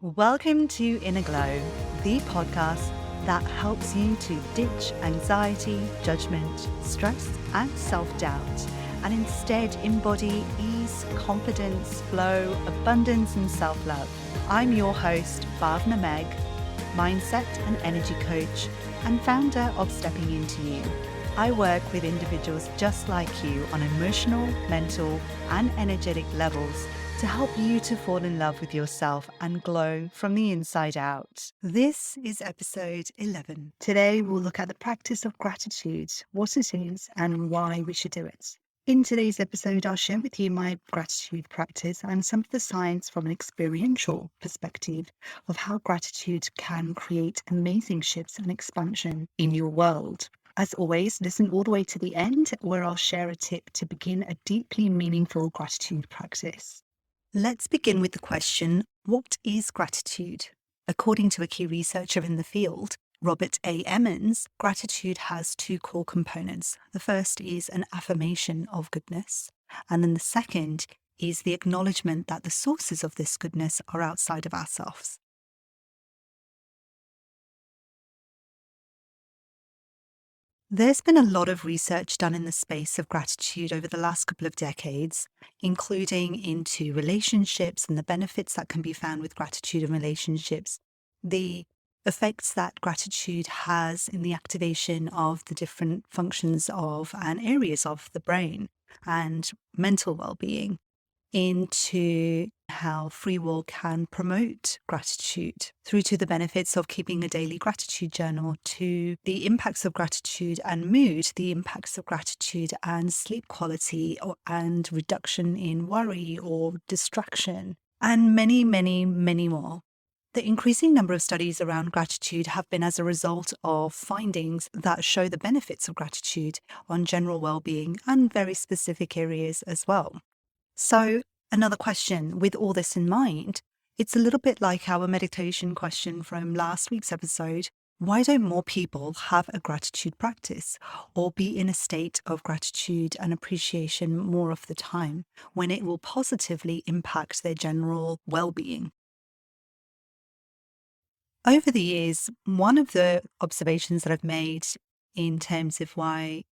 Welcome to InnerGLOW, the podcast that helps you to ditch anxiety, judgment, stress, and self-doubt, and instead embody ease, confidence, flow, abundance, and self-love. I'm your host, Bhavna Meg, mindset and energy coach, and founder of Stepping Into You. I work with individuals just like you on emotional, mental, and energetic levels to help you to fall in love with yourself and glow from the inside out. This is episode 11. Today, we'll look at the practice of gratitude, what it is, and why we should do it. In today's episode, I'll share with you my gratitude practice and some of the science from an experiential perspective of how gratitude can create amazing shifts and expansion in your world. As always, listen all the way to the end, where I'll share a tip to begin a deeply meaningful gratitude practice. Let's begin with the question, what is gratitude? According to a key researcher in the field, Robert A. Emmons, gratitude has two core components. The first is an affirmation of goodness, and then the second is the acknowledgement that the sources of this goodness are outside of ourselves. There's been a lot of research done in the space of gratitude over the last couple of decades, including into relationships and the benefits that can be found with gratitude in relationships, the effects that gratitude has in the activation of the different functions of and areas of the brain and mental well-being, into how free will can promote gratitude, through to the benefits of keeping a daily gratitude journal, to the impacts of gratitude and mood, the impacts of gratitude and sleep quality and reduction in worry or distraction, and many, many, many more. The increasing number of studies around gratitude have been as a result of findings that show the benefits of gratitude on general well-being and very specific areas as well. So, another question with all this in mind, it's a little bit like our meditation question from last week's episode. Why don't more people have a gratitude practice or be in a state of gratitude and appreciation more of the time when it will positively impact their general well-being? Over the years, one of the observations that I've made in terms of why,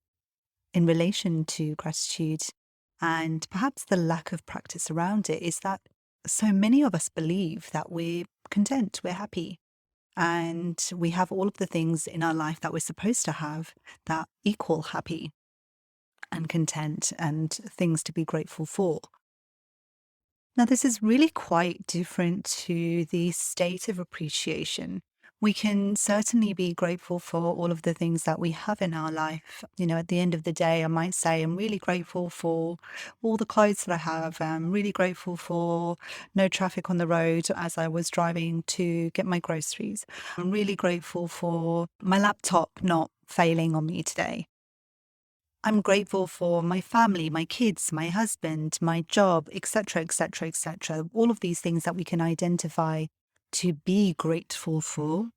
in relation to gratitude, and perhaps the lack of practice around it, is that so many of us believe that we're content, we're happy, and we have all of the things in our life that we're supposed to have that equal happy and content and things to be grateful for. Now, this is really quite different to the state of appreciation. We can certainly be grateful for all of the things that we have in our life. At the end of the day, I might say I'm really grateful for all the clothes that I have. I'm really grateful for no traffic on the road as I was driving to get my groceries. I'm really grateful for my laptop not failing on me today. I'm grateful for my family, my kids, my husband, my job, etc., etc., etc. All of these things that we can identify to be grateful for.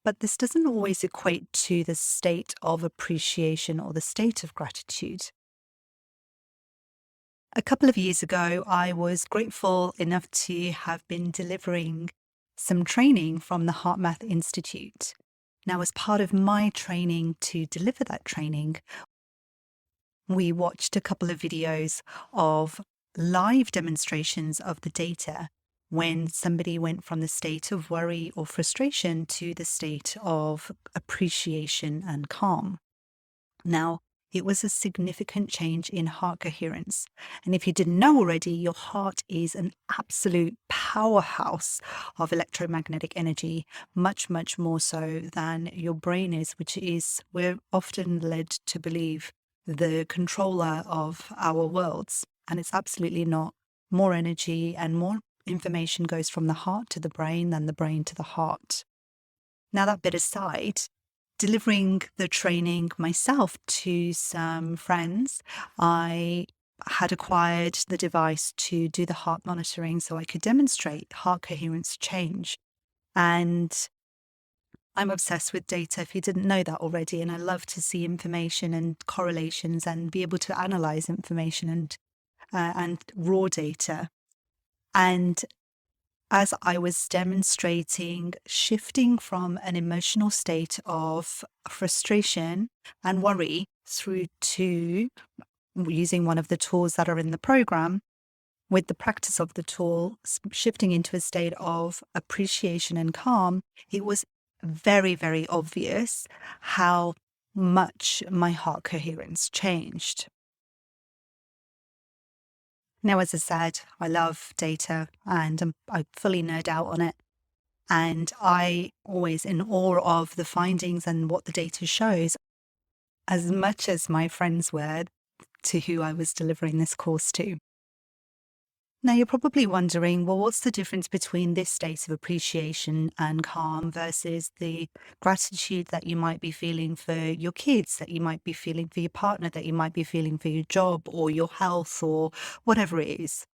But this doesn't always equate to the state of appreciation or the state of gratitude. A couple of years ago, I was grateful enough to have been delivering some training from the HeartMath Institute. Now, as part of my training to deliver that training, we watched a couple of videos of live demonstrations of the data when somebody went from the state of worry or frustration to the state of appreciation and calm. Now, it was a significant change in heart coherence. And if you didn't know already, your heart is an absolute powerhouse of electromagnetic energy, much, much more so than your brain is, which is, we're often led to believe, the controller of our worlds. And it's absolutely not. More energy and more information goes from the heart to the brain than the brain to the heart. Now, that bit aside, delivering the training myself to some friends, I had acquired the device to do the heart monitoring so I could demonstrate heart coherence change. And I'm obsessed with data, if you didn't know that already, and I love to see information and correlations and be able to analyze information and raw data. And as I was demonstrating shifting from an emotional state of frustration and worry through to using one of the tools that are in the program, with the practice of the tool, shifting into a state of appreciation and calm, it was very, very obvious how much my heart coherence changed. Now, as I said, I love data and I fully nerd out on it. And I always in awe of the findings and what the data shows, as much as my friends were to who I was delivering this course to. Now, you're probably wondering, well, what's the difference between this state of appreciation and calm versus the gratitude that you might be feeling for your kids, that you might be feeling for your partner, that you might be feeling for your job or your health or whatever it is?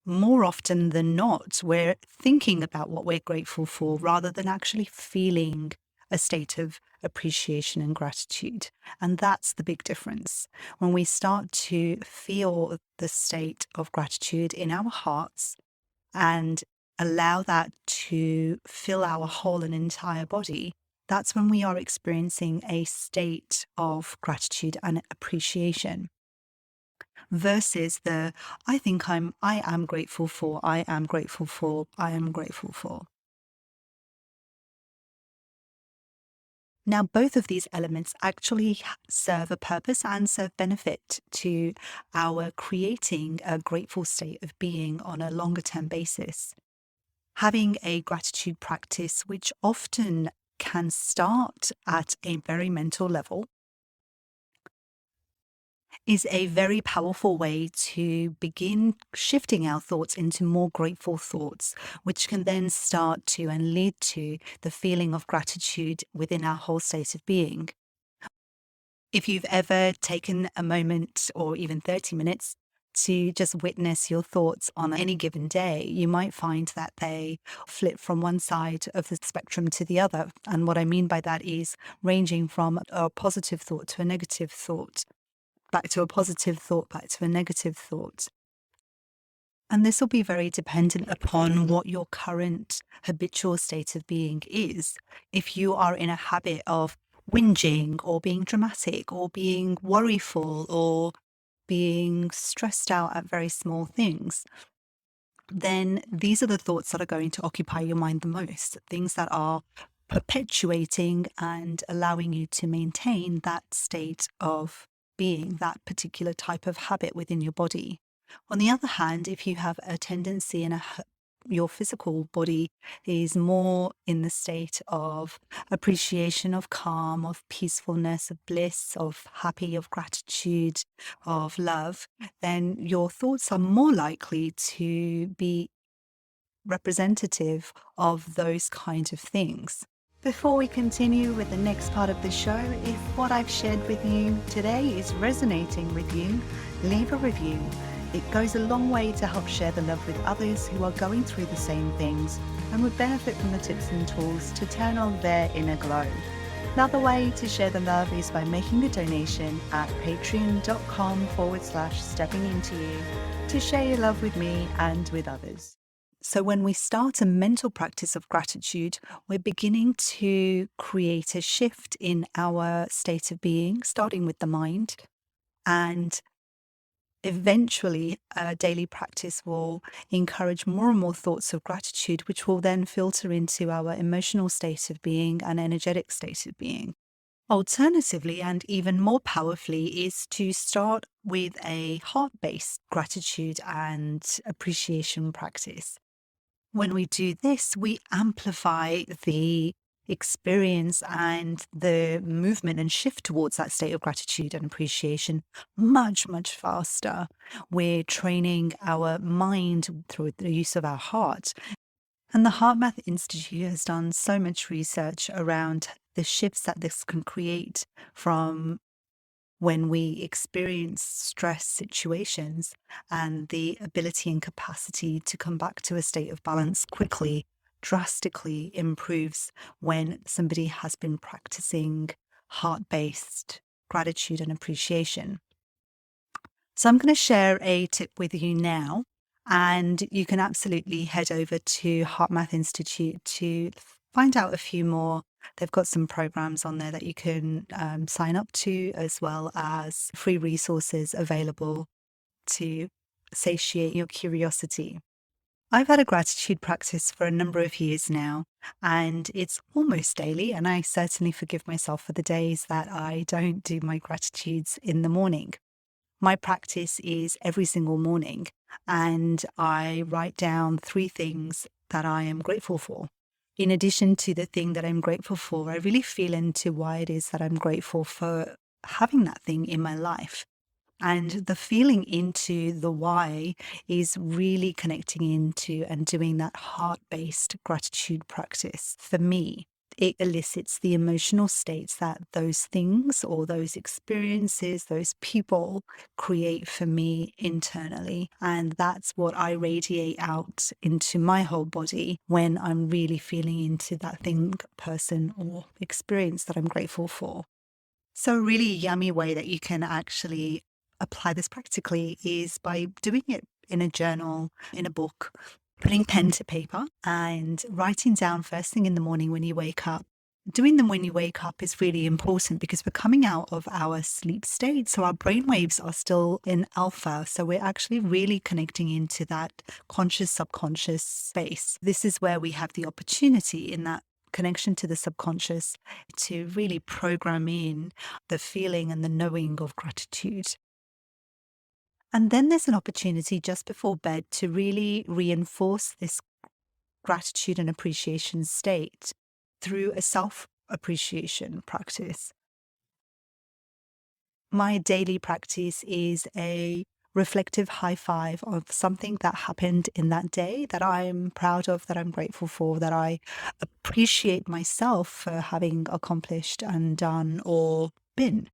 More often than not, we're thinking about what we're grateful for rather than actually feeling a state of appreciation and gratitude. And that's the big difference. When we start to feel the state of gratitude in our hearts and allow that to fill our whole and entire body, that's when we are experiencing a state of gratitude and appreciation versus the I am grateful for, I am grateful for, I am grateful for. Now, both of these elements actually serve a purpose and serve benefit to our creating a grateful state of being on a longer term basis. Having a gratitude practice, which often can start at a very mental level, is a very powerful way to begin shifting our thoughts into more grateful thoughts, which can then start to and lead to the feeling of gratitude within our whole state of being. If you've ever taken a moment or even 30 minutes to just witness your thoughts on any given day, you might find that they flip from one side of the spectrum to the other. And what I mean by that is ranging from a positive thought to a negative thought, back to a positive thought, back to a negative thought. And this will be very dependent upon what your current habitual state of being is. If you are in a habit of whinging or being dramatic or being worryful or being stressed out at very small things, then these are the thoughts that are going to occupy your mind the most, things that are perpetuating and allowing you to maintain that state of being, that particular type of habit within your body. On the other hand, if you have a tendency in your physical body is more in the state of appreciation, of calm, of peacefulness, of bliss, of happy, of gratitude, of love, then your thoughts are more likely to be representative of those kinds of things. Before we continue with the next part of the show, if what I've shared with you today is resonating with you, leave a review. It goes a long way to help share the love with others who are going through the same things and would benefit from the tips and tools to turn on their inner glow. Another way to share the love is by making a donation at patreon.com/stepping into you to share your love with me and with others. So when we start a mental practice of gratitude, we're beginning to create a shift in our state of being, starting with the mind. And eventually, a daily practice will encourage more and more thoughts of gratitude, which will then filter into our emotional state of being and energetic state of being. Alternatively, and even more powerfully, is to start with a heart-based gratitude and appreciation practice. When we do this, we amplify the experience and the movement and shift towards that state of gratitude and appreciation much, much faster. We're training our mind through the use of our heart. And the Heart Math Institute has done so much research around the shifts that this can create from when we experience stress situations and the ability and capacity to come back to a state of balance quickly drastically improves when somebody has been practicing heart-based gratitude and appreciation. So I'm going to share a tip with you now And you can absolutely head over to Heart Math Institute to find out a few more. They've got some programs on there that you can sign up to, as well as free resources available to satiate your curiosity. I've had a gratitude practice for a number of years now, and it's almost daily. And I certainly forgive myself for the days that I don't do my gratitudes in the morning. My practice is every single morning, and I write down 3 things that I am grateful for. In addition to the thing that I'm grateful for, I really feel into why it is that I'm grateful for having that thing in my life. And the feeling into the why is really connecting into and doing that heart-based gratitude practice. For me, it elicits the emotional states that those things or those experiences, those people create for me internally. And that's what I radiate out into my whole body when I'm really feeling into that thing, person, or experience that I'm grateful for. So a really yummy way that you can actually apply this practically is by doing it in a journal, in a book, putting pen to paper and writing down first thing in the morning when you wake up. Doing them when you wake up is really important because we're coming out of our sleep state. So our brain waves are still in alpha. So we're actually really connecting into that conscious, subconscious space. This is where we have the opportunity in that connection to the subconscious to really program in the feeling and the knowing of gratitude. And then there's an opportunity just before bed to really reinforce this gratitude and appreciation state through a self-appreciation practice. My daily practice is a reflective high five of something that happened in that day that I'm proud of, that I'm grateful for, that I appreciate myself for having accomplished and done or been.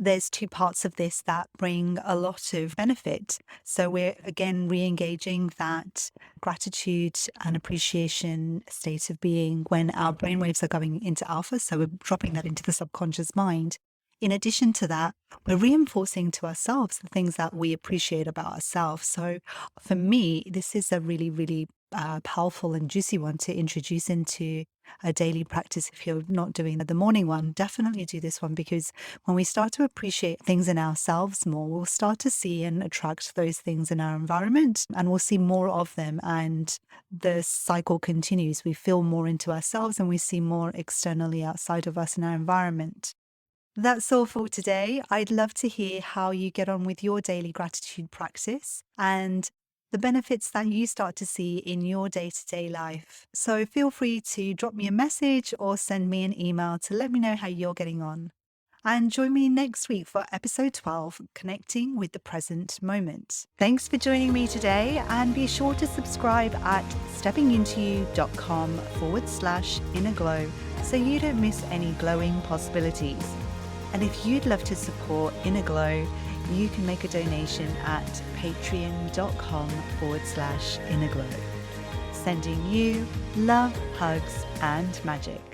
There's 2 parts of this that bring a lot of benefit. So we're again re-engaging that gratitude and appreciation state of being when our brainwaves are going into alpha. So we're dropping that into the subconscious mind. In addition to that, we're reinforcing to ourselves the things that we appreciate about ourselves. So for me, this is a really, really powerful and juicy one to introduce into a daily practice. If you're not doing the morning one, definitely do this one, because when we start to appreciate things in ourselves more, we'll start to see and attract those things in our environment, and we'll see more of them, and the cycle continues. We feel more into ourselves and we see more externally outside of us in our environment. That's all for today. I'd love to hear how you get on with your daily gratitude practice and the benefits that you start to see in your day-to-day life. So feel free to drop me a message or send me an email to let me know how you're getting on. And join me next week for episode 12, Connecting with the Present Moment. Thanks for joining me today, and be sure to subscribe at steppingintoyou.com/InnerGLOW so you don't miss any glowing possibilities. And if you'd love to support InnerGLOW, you can make a donation at patreon.com/InnerGLOW. Sending you love, hugs, and magic.